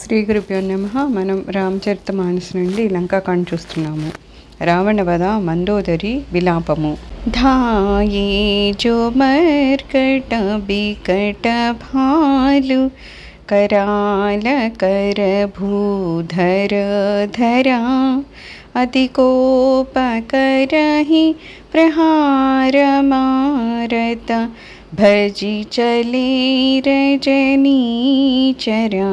శ్రీ గురుభ్యో నమః. మనం రామచరితమానస్ నుండి లంకాకాండ చూస్తున్నాము. రావణ వధ మందోదరి విలాపము. ధాయే జో మర్కట బికట భాలు कराल कर भूधर धरा अति कोप करहि प्रहार मारत भजी चले रजनी चरा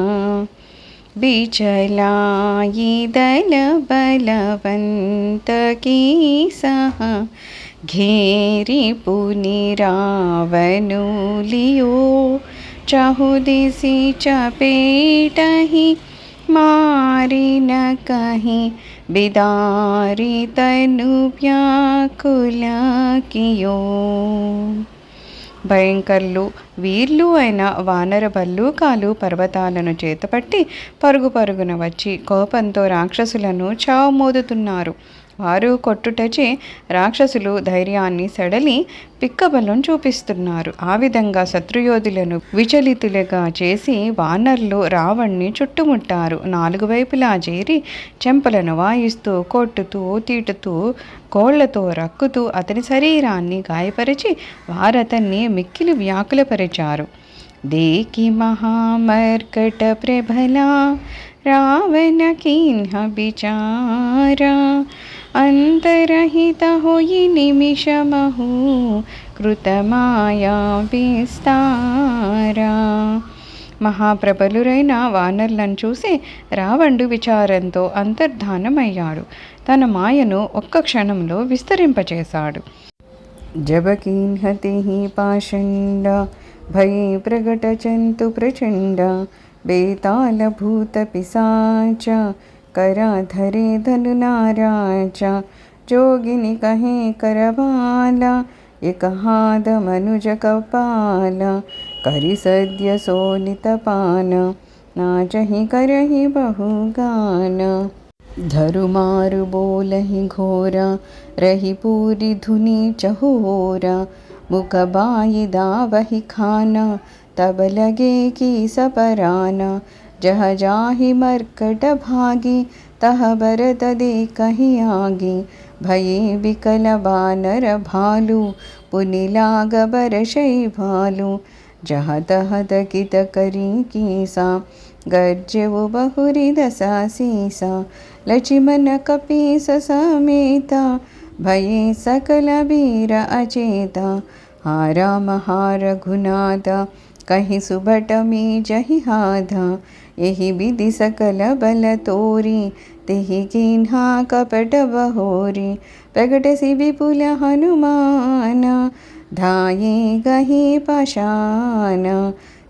बिचलाई दल बलवंत की सह घेरी पुनि रावनु लियो चाहु दिसी चपेटहि मारी न कहीं बिदारी तनु व्याकुल कियो. భయంకరులు వీర్లు అయిన వానర భల్లూకాలు పర్వతాలను చేతపట్టి పరుగు పరుగున వచ్చి కోపంతో రాక్షసులను చావుమోదుతున్నారు. వారు కొట్టుటచే రాక్షసులు ధైర్యాన్ని సడలి పిక్కబలం చూపిస్తున్నారు. ఆ విధంగా శత్రుయోధులను విచలితులుగా చేసి వానరులు రావణ్ణి చుట్టుముట్టారు. నాలుగు వైపులా చేరి చెంపలను వాయిస్తూ కొట్టుతూ తీటుతూ కోళ్లతో రక్కుతూ అతని శరీరాన్ని గాయపరిచి వారతన్ని మిక్కిలి వ్యాకులపరిచారు. దేకి మహామర్కట ప్రభలా రావణ కిన్హ బిచారా अंतरहित होई निमिषमहु कृतमाया विस्तारा. మహాప్రబలురైన వానరులను చూసి రావణుడు విచారంతో అంతర్ధానమయ్యాడు. తన మాయను ఒక్క క్షణంలో విస్తరింపచేశాడు. జబకీన్హతి పాషండ భయే ప్రగట చంతు ప్రచండ బేతాళ భూత పిశాచ करा धरे धनु नाराजा जोगिनी कहे करवाला एक हाद मनुज कपाला करि सद्य सोनित पान नाचहि करहि बहुगान धरु मारु बोलहि घोरा रही पूरी धुनि चहोरा मुख बाई दावहि खाना तब लगे की सपराना जह जाहि मर्कट भागी तह भरत देखहि आगी भये विकल बानर भालू पुनि लाग बरशै भालू जह तह दकित करी कीसा गर्जेवु बहुरि दसा सीसा लक्ष्मण कपीस समेता भये सकल वीर अचेता हा राम हा रघुनाथ कहि सुभट में जहि हाधा यही विधि सकल बल तोरी तेहि किन्हा कपट बहोरी प्रगट सि विपुल हनुमान धाये गहे पाशान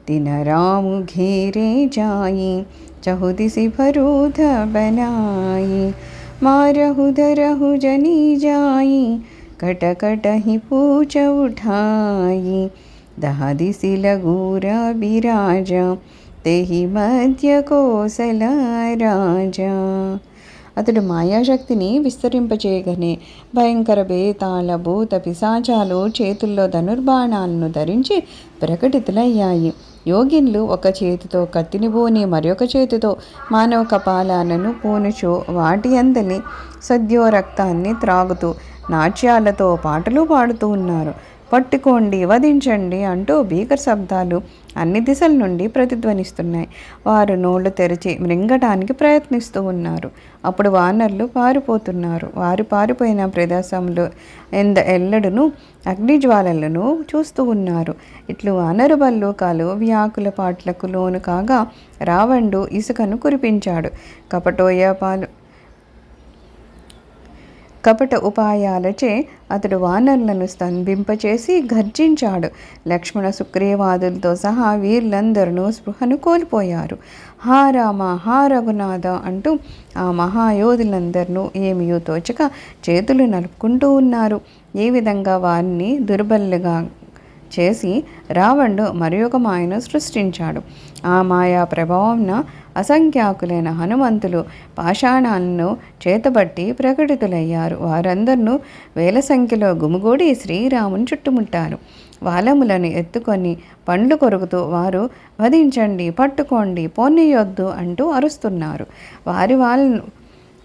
तिन राम घेरे जाई चहु दिसि भरूध बनाई मारहु धरहु जनी जाई कट कटहि पूछ उठाई दहा दिसि लगूर बिराजा तेहि मध्य కోసల రాజా. అతడు మాయాశక్తిని విస్తరింపచేయగానే భయంకర బేతాళ భూత పిశాచాలు చేతుల్లో ధనుర్బాణాలను ధరించి ప్రకటితులయ్యాయి. యోగిన్లు ఒక చేతితో కత్తిని పూని మరొక చేతితో మానవ కపాలాలను పూనుచు వాటి అందలి సద్యో రక్తాన్ని త్రాగుతూ నాట్యాలతో పాటలు పాడుతూ ఉన్నారు. పట్టుకోండి, వధించండి అంటూ భీకర శబ్దాలు అన్ని దిశల నుండి ప్రతిధ్వనిస్తున్నాయి. వారు నోళ్లు తెరిచి మృంగటానికి ప్రయత్నిస్తూ ఉన్నారు. అప్పుడు వానరులు పారిపోతున్నారు. వారు పారిపోయిన ప్రదేశంలో ఎల్లడును అగ్నిజ్వాలలను చూస్తూ ఉన్నారు. ఇట్లు వానరు భల్లూకాలు వ్యాకుల పాటలకు లోను కాగా రావణుడు ఇసుకను కురిపించాడు. కపట ఉపాయాలచే అతడు వానరులను స్తంభింపచేసి గర్జించాడు. లక్ష్మణ సుగ్రీవాదులతో సహా వీర్లందరూ స్పృహను కోల్పోయారు. హా రామ హా రఘునాథ అంటూ ఆ మహాయోధులందరూ ఏమియో తోచక చేతులు నలుపుకుంటూ ఉన్నారు. ఈ విధంగా వారిని దుర్బలుగా చేసి రావణుడు మరి ఒక మాయను సృష్టించాడు. ఆ మాయా ప్రభావంన అసంఖ్యాకులైన హనుమంతులు పాషాణాలను చేతబట్టి ప్రకటితులయ్యారు. వారందరూ వేల సంఖ్యలో గుమిగూడి శ్రీరాముని చుట్టుముట్టారు. వాలములను ఎత్తుకొని పండ్లు కొరుకుతూ వారు వధించండి, పట్టుకోండి, పోనీయొద్దు అంటూ అరుస్తున్నారు.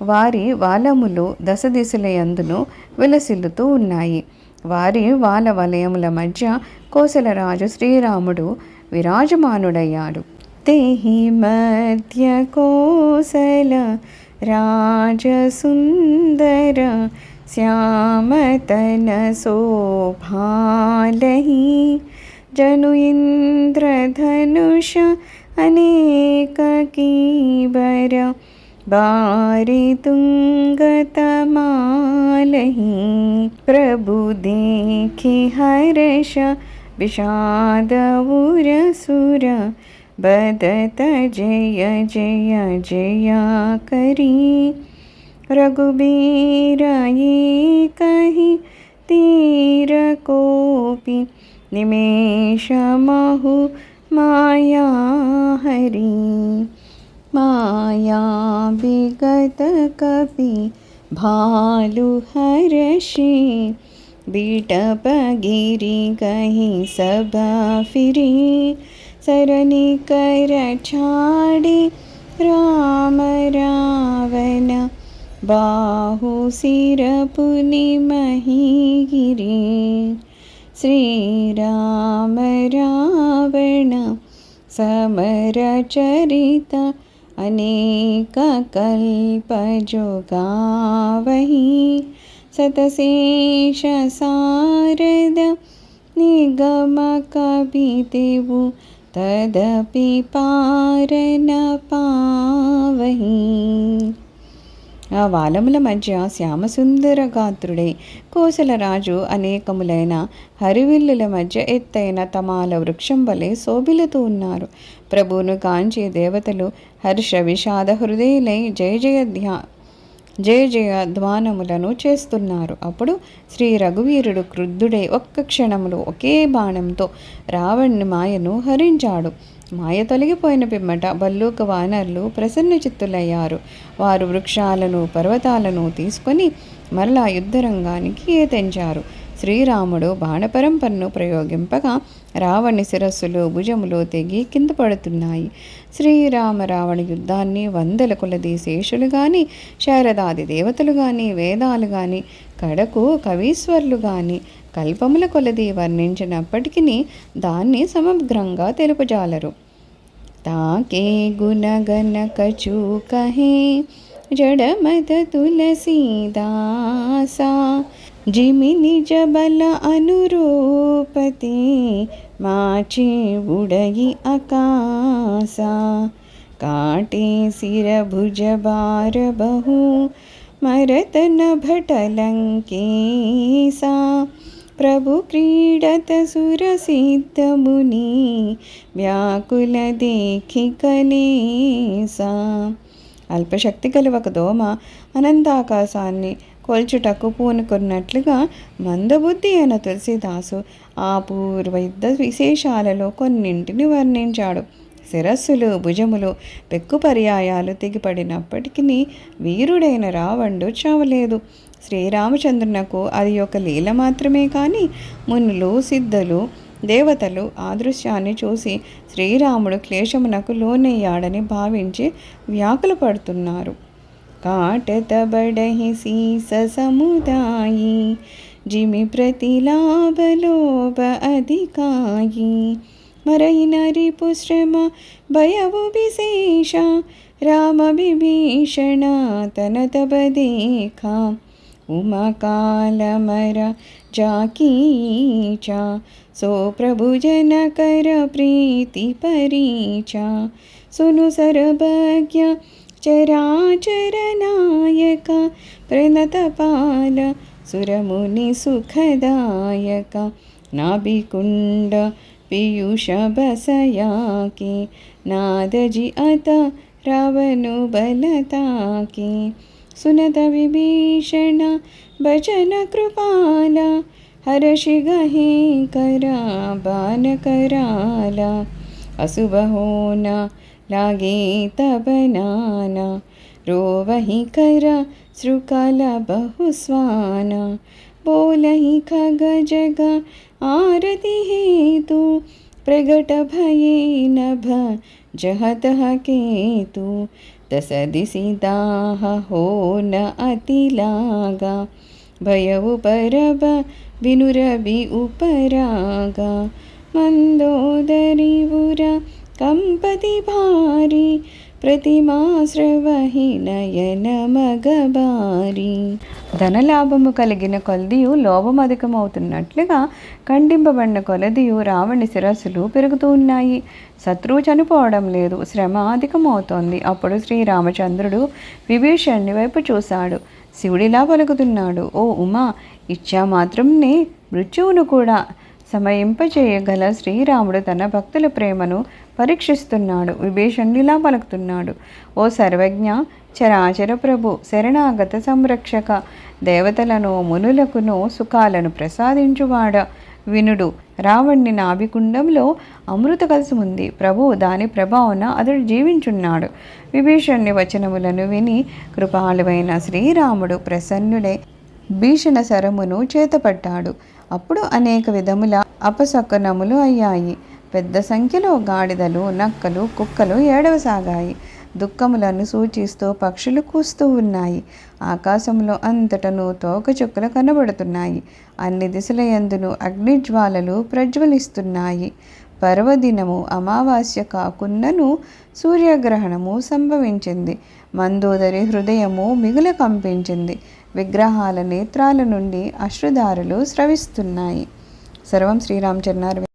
వారి వాలములు దశ దిశలయందును విలసిల్లుతూ ఉన్నాయి. వారి వాల వలయముల మధ్య కోసలరాజు శ్రీరాముడు విరాజమానుడయ్యాడు. తెహి మధ్య కోసల రాజసుందర శ్యామతన శోభాలహి జను ఇంద్రధనుష అనేక కీబర बारी तुंगतमालहि प्रभु देखि हर्ष विषाद उरसुर बदत जय जय जया करी रघुबीर ये कहि तीर कोपि निमेष महु माया हरि माया विगत कपि भालु हर्षि बिटप गिरि गहि सब फिरी सरनि कर छाड़ी राम रावण बाहु सिर पुनि मही गिरी श्री राम रावण समर चरित अनेक कल्प जो गावहि सतशेष सारद निगम कविदेवु तदपि पार न पावहि. ఆ వాలముల మధ్య శ్యామసుందర గాత్రుడై కోసలరాజు అనేకములైన హరివిల్లుల మధ్య ఎత్తైన తమాల వృక్షం వలె శోభిలుతూ ఉన్నారు. ప్రభువును కాంచే దేవతలు హర్ష విషాద హృదయులై జయ జయ ధ్వానములను చేస్తున్నారు. అప్పుడు శ్రీ రఘువీరుడు క్రుద్ధుడై ఒక్క క్షణములో ఒకే బాణంతో రావణుని మాయను హరించాడు. మాయ తొలగిపోయిన పిమ్మట భల్లూక వానరులు ప్రసన్న చిత్తులయ్యారు. వారు వృక్షాలను పర్వతాలను తీసుకొని మరలా యుద్ధరంగానికి తెంచారు. శ్రీరాముడు బాణపరంపరను ప్రయోగింపగా రావణి శిరస్సులు భుజములు తెగి కింద పడుతున్నాయి. శ్రీరామ రావణ యుద్ధాన్ని వందల కొలది శేషులు కానీ, శారదాది దేవతలు కానీ, వేదాలు కానీ, కడకు కవీశ్వర్లు కానీ కల్పముల కొలది వర్ణించినప్పటికీ దాన్ని సమగ్రంగా తెలుపజాలరు. తాకే గుణగణ కచూ కహే జడమద తులసీదాసా जिमि निज बल अनुरूपते माचे उड़ई आकाशा काटे सिर भुज बार बहु मरत नभट लंकेसा प्रभु क्रीडत सुर सिद्ध मुनि व्याकुल देखि कलेसा. అల్పశక్తి గల ఒక దోమ అనంతాకాశాన్ని కొల్చుటకు పూనుకున్నట్లుగా మందబుద్ధి అయిన తులసీదాసు ఆ పూర్వ యుద్ధ విశేషాలలో కొన్నింటిని వర్ణించాడు. శిరస్సులు భుజములు పెక్కు పర్యాయాలు తెగిపడినప్పటికీ వీరుడైన రావణుడు చావలేదు. శ్రీరామచంద్రునకు అది ఒక లీల మాత్రమే కానీ మునులు సిద్ధులు దేవతలు ఆ దృశ్యాన్ని చూసి శ్రీరాముడు క్లేశమునకు లోనయ్యాడని భావించి వ్యాకుల పడుతున్నారు. काटत बढ़हि शीस समुदायी जिमि प्रतिलाभ लोभ अधिकायी मरहि नरिपु श्रम भयवु विशेष राम विभीषण तन तब देखा उमा काल मर जाकीचा सो प्रभु जन कर प्रीति परीचा सुनु सर्वज्ञ चराचर नायक प्रणतपाल सुरमुनि सुखदायक नाभिकुंड पीयूष बसयाके नादजि अत रावणु बलताके सुनत विभीषण भजन कृपाल हर्षि गहे करा बान कराला अशुभ होना लागे तब नाना रोवहि कर श्रुकल बहु स्वाना बोलहि खग जग आरति हेतु प्रगट भये नभ जहतः केतु दस दिसिदाह हो न अति लागा भयउ परब विनुरबि उपरागा मंदोदरिपुर कंपति भारी प्रतिमाश्रवहि నయన మగబారి. ధనలాభము కలిగిన కొలదియు లోభం అధికమవుతున్నట్లుగా ఖండింపబడిన కొలదియు రావణి శిరస్సులు పెరుగుతూ ఉన్నాయి. శత్రువు చనిపోవడం లేదు, శ్రమ అధికమవుతోంది. అప్పుడు శ్రీరామచంద్రుడు విభీషణుని వైపు చూశాడు. శివుడిలా పలుకుతున్నాడు, ఓ ఉమా, ఇచ్చా మాత్రంనే మృత్యువును కూడా సమయింపచేయగల శ్రీరాముడు తన భక్తుల ప్రేమను పరీక్షిస్తున్నాడు. విభీషణుడిలా పలుకుతున్నాడు, ఓ సర్వజ్ఞ, చరాచర ప్రభు, శరణాగత సంరక్షక, దేవతలను మునులకును సుఖాలను ప్రసాదించువాడ, వినుడు. రావణ్ణి నాభికుండంలో అమృత కలశం ఉంది. ప్రభు దాని ప్రభావన అతడు జీవించున్నాడు. విభీషణుని వచనములను విని కృపాళువైన శ్రీరాముడు ప్రసన్నుడై భీషణ శరమును చేతపట్టాడు. అప్పుడు అనేక విధముల అపశకునములు అయ్యాయి. పెద్ద సంఖ్యలో గాడిదలు, నక్కలు, కుక్కలు ఏడవసాగాయి. దుఃఖములను సూచిస్తూ పక్షులు కూస్తూ ఉన్నాయి. ఆకాశంలో అంతటను తోకచుక్కలు కనబడుతున్నాయి. అన్ని దిశల యందును అగ్నిజ్వాలలు ప్రజ్వలిస్తున్నాయి. పర్వదినము అమావాస్య కాకున్నను సూర్యగ్రహణము సంభవించింది. మందోదరి హృదయము మిగుల కంపించింది. విగ్రహాల నేత్రాల నుండి అశ్రుధారలు స్రవిస్తున్నాయి. సర్వం శ్రీరామచరణార్పణమస్తు.